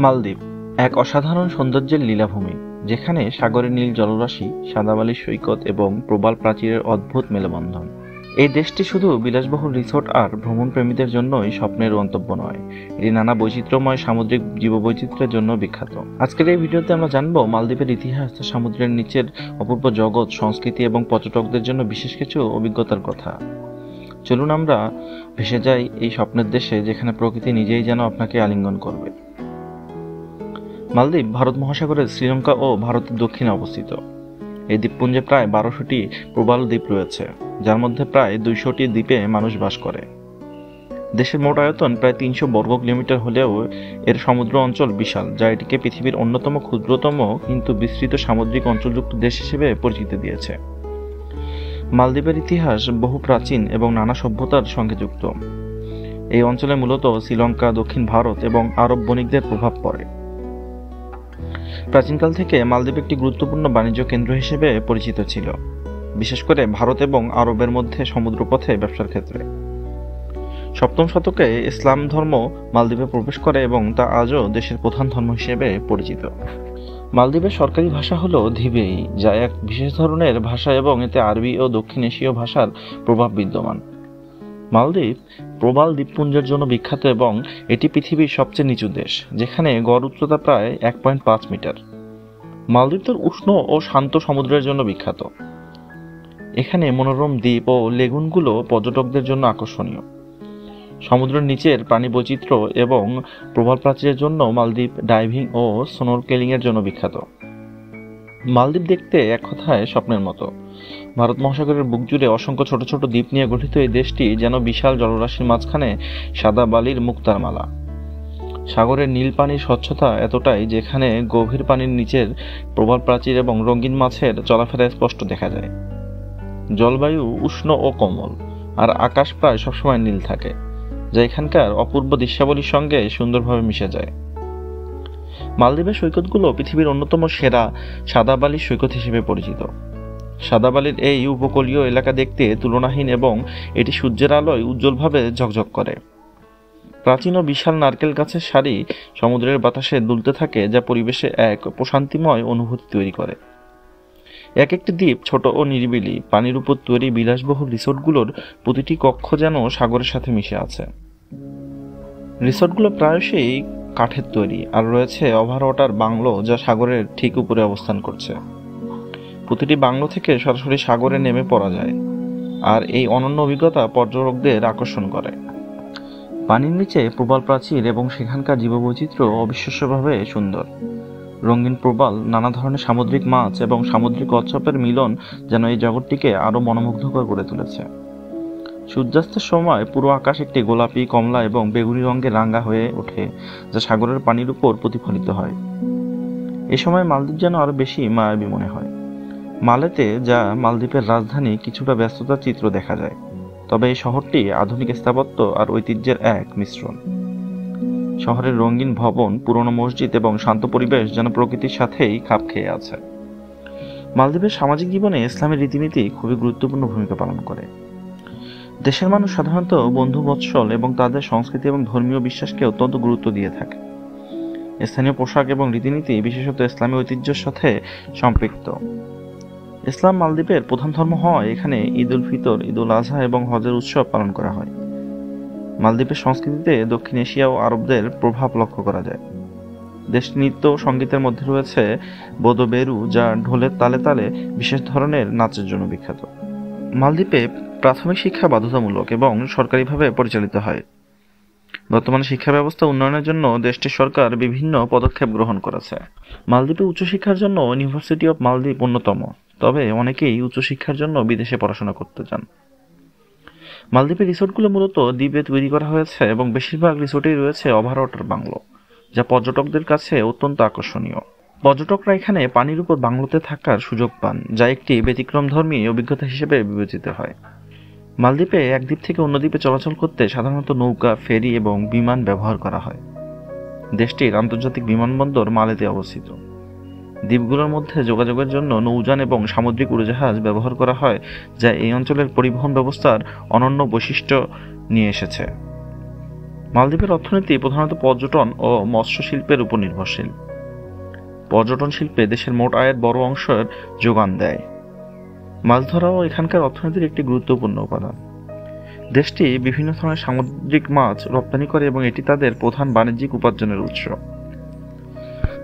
মালদ্বীপ এক অসাধারণ সৌন্দর্যের লীলাভূমি, যেখানে সাগরের নীল জলরাশি, সাদা বালির সৈকত এবং প্রবাল প্রাচীরের অদ্ভুত মেলবন্ধন। এই দেশটি শুধু বিলাসবহুল রিসোর্ট আর ভ্রমণপ্রেমীদের জন্যই স্বপ্নের গন্তব্য নয়, এটি নানা বৈচিত্র্যময় সামুদ্রিক জীববৈচিত্র্যের জন্য বিখ্যাত। আজকের এই ভিডিওতে আমরা জানব মালদ্বীপের ইতিহাস, সমুদ্রের নিচের অপূর্ব জগৎ, সংস্কৃতি এবং পর্যটকদের জন্য বিশেষ কিছু অভিজ্ঞতার কথা। চলুন আমরা ভেসে যাই এই স্বপ্নের দেশে, যেখানে প্রকৃতি নিজেই যেন আপনাকে আলিঙ্গন করবে। মালদ্বীপ ভারত মহাসাগরের শ্রীলঙ্কা ও ভারতের দক্ষিণে অবস্থিত। এই দ্বীপপুঞ্জে প্রায় 1200টি প্রবাল দ্বীপ রয়েছে, যার মধ্যে প্রায় 200টি দ্বীপে মানুষ বাস করে। দেশের মোট আয়তন প্রায় 300 বর্গ কিলোমিটার হলেও এর সমুদ্র অঞ্চল বিশাল, যা এটিকে পৃথিবীর অন্যতম ক্ষুদ্রতম কিন্তু বিস্তৃত সামুদ্রিক অঞ্চলযুক্ত দেশ হিসেবে পরিচিতি দিয়েছে। মালদ্বীপের ইতিহাস বহু প্রাচীন এবং নানা সভ্যতার সঙ্গে যুক্ত। এই অঞ্চলে মূলত শ্রীলঙ্কা, দক্ষিণ ভারত এবং আরব বণিকদের প্রভাব পড়ে। প্রাচীনকাল থেকে মালদ্বীপ একটি গুরুত্বপূর্ণ বাণিজ্য কেন্দ্র হিসেবে পরিচিত ছিল, বিশেষ করে ভারত এবং আরবের মধ্যে সমুদ্রপথে ব্যবসার ক্ষেত্রে। 7ম শতকে ইসলাম ধর্ম মালদ্বীপে প্রবেশ করে এবং তা আজও দেশের প্রধান ধর্ম হিসেবে পরিচিত। মালদ্বীপের সরকারি ভাষা হল ধিবেই, যা এক বিশেষ ধরনের ভাষা এবং এতে আরবি ও দক্ষিণ এশীয় ভাষার প্রভাব বিদ্যমান। মালদ্বীপ প্রবাল দ্বীপপুঞ্জের জন্য বিখ্যাত এবং এটি পৃথিবীর সবচেয়ে নিচু দেশ, যেখানে গড় উচ্চতা প্রায় 1.5 মিটার। মালদ্বীপ তার উষ্ণ ও শান্ত সমুদ্রের জন্য বিখ্যাত। এখানে মনোরম দ্বীপ ও লেগুনগুলো পর্যটকদের জন্য আকর্ষণীয়। সমুদ্রের নিচের প্রাণী বৈচিত্র্য এবং প্রবাল প্রাচীরের জন্য মালদ্বীপ ডাইভিং ও স্নোরকেলিং এর জন্য বিখ্যাত। মালদ্বীপ দেখতে এক কথায় স্বপ্নের মতো। ভারত মহাসাগরের বুক জুড়ে অসংখ্য ছোট ছোট দ্বীপ নিয়ে গঠিত এই দেশটি যেন বিশাল জলরাশির মাঝখানে সাদা বালির মুক্তার মালা। সাগরের নীল পানির স্বচ্ছতা এতটাই যেখানে গভীর পানির নিচের প্রবাল প্রাচীর এবং রঙিন মাছের চলাফেরা স্পষ্ট দেখা যায়। জলবায়ু উষ্ণ ও কোমল, আর আকাশ প্রায় সবসময় নীল থাকে, যা এখানকার অপূর্ব দৃশ্যাবলীর সঙ্গে সুন্দরভাবে মিশে যায়। মালদ্বীপের সৈকতগুলো পৃথিবীর অন্যতম সেরা সাদা বালির সৈকত হিসেবে পরিচিত। সাদা বালির এই উপকূলীয় এলাকা দেখতে তুলনাহীন এবং এটি সূর্যের আলোয় উজ্জ্বলভাবে ঝকঝক করে। প্রাচীন ও বিশাল নারকেল গাছের সারি সমুদ্রের বাতাসে দুলতে থাকে, যা পরিবেশে এক প্রশান্তিময় অনুভূতি তৈরি করে। এক একটি দ্বীপ ছোট ও নিরিবিলি, পানির উপর তৈরি বিলাসবহুল রিসোর্টগুলোর প্রতিটি কক্ষ যেন সাগরের সাথে মিশে আছে। রিসোর্টগুলো প্রায়শই কাঠের তৈরি, আর রয়েছে ওভার ওয়াটার বাংলো, যা সাগরের ঠিক উপরে অবস্থান করছে। প্রতিটি বাংলো থেকে সরাসরি সাগরে নেমে পড়া যায়, আর এই অনন্য অভিজ্ঞতা পর্যটকদের আকর্ষণ করে। পানির নিচে প্রবাল প্রাচীর এবং সেখানকার জীববৈচিত্র্য অবিশ্বাস্যভাবে সুন্দর। রঙিন প্রবাল, নানা ধরনের সামুদ্রিক মাছ এবং সামুদ্রিক কচ্ছপের মিলন যেন এই জগৎটিকে আরও মনোমুগ্ধকর করে তুলেছে। সূর্যাস্তের সময় পুরো আকাশ একটি গোলাপি, কমলা এবং বেগুনি রঙে রাঙা হয়ে ওঠে, যা সাগরের পানির উপর প্রতিফলিত হয়। এ সময় মালদ্বীপ যেন আরো বেশি মায়াবী মনে হয়। মালেতে, যা মালদ্বীপের রাজধানী, কিছুটা ব্যস্ততার চিত্র দেখা যায়, তবে এই শহরটি আধুনিক স্থাপত্য আর ঐতিহ্যের এক মিশ্রণ। শহরের রঙিন ভবন, পুরনো মসজিদ এবং শান্ত পরিবেশ যেন প্রকৃতির সাথেই খাপ খেয়ে আছে। মালদ্বীপের সামাজিক জীবনে ইসলামের রীতিনীতি খুবই গুরুত্বপূর্ণ ভূমিকা পালন করে। দেশের মানুষ সাধারণত বন্ধু বৎসল এবং তাদের সংস্কৃতি এবং ধর্মীয় বিশ্বাসকে অত্যন্ত গুরুত্ব দিয়ে থাকে। স্থানীয় পোশাক এবং রীতিনীতি বিশেষত ইসলামী ঐতিহ্যের সাথে সম্পৃক্ত। ইসলাম মালদ্বীপের প্রধান ধর্ম হওয়ায় এখানে ঈদ উল ফিতর, ঈদ উল আজহা এবং হজের উৎসব পালন করা হয়। মালদ্বীপের সংস্কৃতিতে দক্ষিণ এশিয়া ও আরবদের প্রভাব লক্ষ্য করা যায়। দেশটির নৃত্য ও সঙ্গীতের মধ্যে রয়েছে বোদোবেরু, যা ঢোলের তালে তালে বিশেষ ধরনের নাচের জন্য বিখ্যাত। মালদ্বীপে প্রাথমিক শিক্ষা বাধ্যতামূলক এবং সরকারিভাবে পরিচালিত হয়। বর্তমানে শিক্ষা ব্যবস্থা উন্নয়নের জন্য দেশটির সরকার বিভিন্ন পদক্ষেপ গ্রহণ করেছে। মালদ্বীপে উচ্চশিক্ষার জন্য ইউনিভার্সিটি অব মালদ্বীপ অন্যতম, তবে অনেকেই উচ্চশিক্ষার জন্য বিদেশে পড়াশোনা করতে চান। মালদ্বীপের রিসোর্টগুলো মূলত দ্বীপে তৈরি করা হয়েছে এবং বেশিরভাগ রিসোর্টেই রয়েছে ওভার ওয়াটার বাংলো, যা পর্যটকদের কাছে অত্যন্ত আকর্ষণীয়। পর্যটকরা এখানে পানির উপর বাংলোতে থাকার সুযোগ পান, যা একটি ব্যতিক্রমধর্মী অভিজ্ঞতা হিসেবে বিবেচিত হয়। মালদ্বীপে এক দ্বীপ থেকে অন্য দ্বীপে চলাচল করতে সাধারণত নৌকা, ফেরি এবং বিমান ব্যবহার করা হয়। দেশটির আন্তর্জাতিক বিমানবন্দর মালেতে অবস্থিত। দ্বীপগুলোর মধ্যে যোগাযোগের জন্য নৌযান এবং সামুদ্রিক উড়োজাহাজ ব্যবহার করা হয়, যা এই অঞ্চলের পরিবহন ব্যবস্থার অনন্য বৈশিষ্ট্য নিয়ে এসেছে। মালদ্বীপের অর্থনীতি প্রধানত পর্যটন ও মৎস্য শিল্পের উপর নির্ভরশীল। পর্যটন শিল্পে দেশের মোট আয়ের বড় অংশের যোগান দেয়। মাছ ধরাও এখানকার অর্থনীতির একটি গুরুত্বপূর্ণ উপাদান। দেশটি বিভিন্ন ধরনের সামুদ্রিক মাছ রপ্তানি করে এবং এটি তাদের প্রধান বাণিজ্যিক উপার্জনের উৎস।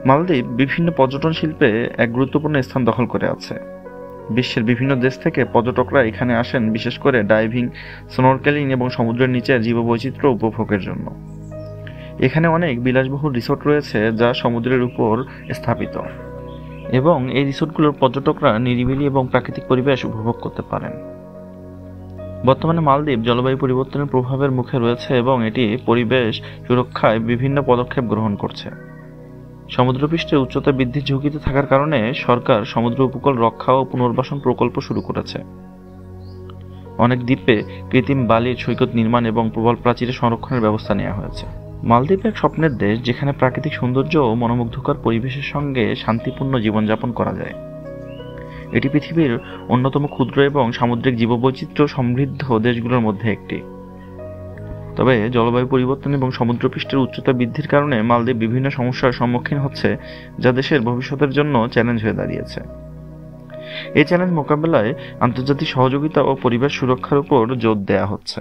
মালদ্বীপ বিভিন্ন পর্যটন শিল্পে এক গুরুত্বপূর্ণ স্থান দখল করে আছে। বিশ্বের বিভিন্ন দেশ থেকে পর্যটকরা এখানে আসেন বিশেষ করে ডাইভিং, স্নরকেলিং এবং সমুদ্রের নিচে জীববৈচিত্র্য উপভোগের জন্য। এখানে অনেক বিলাসবহুল রিসোর্ট রয়েছে যা সমুদ্রের উপর স্থাপিত, এবং এই রিসোর্টগুলোর পর্যটকরা নিরিবিলি এবং প্রাকৃতিক পরিবেশ উপভোগ করতে পারেন। বর্তমানে মালদ্বীপ জলবায়ু পরিবর্তনের প্রভাবের মুখে রয়েছে এবং এটি পরিবেশ সুরক্ষায় বিভিন্ন পদক্ষেপ গ্রহণ করছে। সমুদ্রপৃষ্ঠের উচ্চতা বৃদ্ধির ঝুঁকিতে থাকার কারণে সরকার সমুদ্র উপকূল রক্ষা ও পুনর্বাসন প্রকল্প শুরু করেছে। অনেক দ্বীপে কৃত্রিম বালির সৈকত নির্মাণ এবং প্রবল প্রাচীরের সংরক্ষণের ব্যবস্থা নেওয়া হয়েছে। মালদ্বীপ এক স্বপ্নের দেশ যেখানে প্রাকৃতিক সৌন্দর্য ও মনোমুগ্ধকর পরিবেশের সঙ্গে শান্তিপূর্ণ জীবনযাপন করা যায়। এটি পৃথিবীর অন্যতম ক্ষুদ্র এবং সামুদ্রিক জীববৈচিত্র্য সমৃদ্ধ দেশগুলোর মধ্যে একটি। তবে জলবায়ু পরিবর্তন এবং সমুদ্রপৃষ্ঠের উচ্চতা বৃদ্ধির কারণে মালদ্বীপ বিভিন্ন সমস্যার সম্মুখীন হচ্ছে, যা দেশের ভবিষ্যতের জন্য চ্যালেঞ্জ হয়ে দাঁড়িয়েছে। এই চ্যালেঞ্জ মোকাবেলায় আন্তর্জাতিক সহযোগিতা ও পরিবেশ সুরক্ষার উপর জোর দেওয়া হচ্ছে।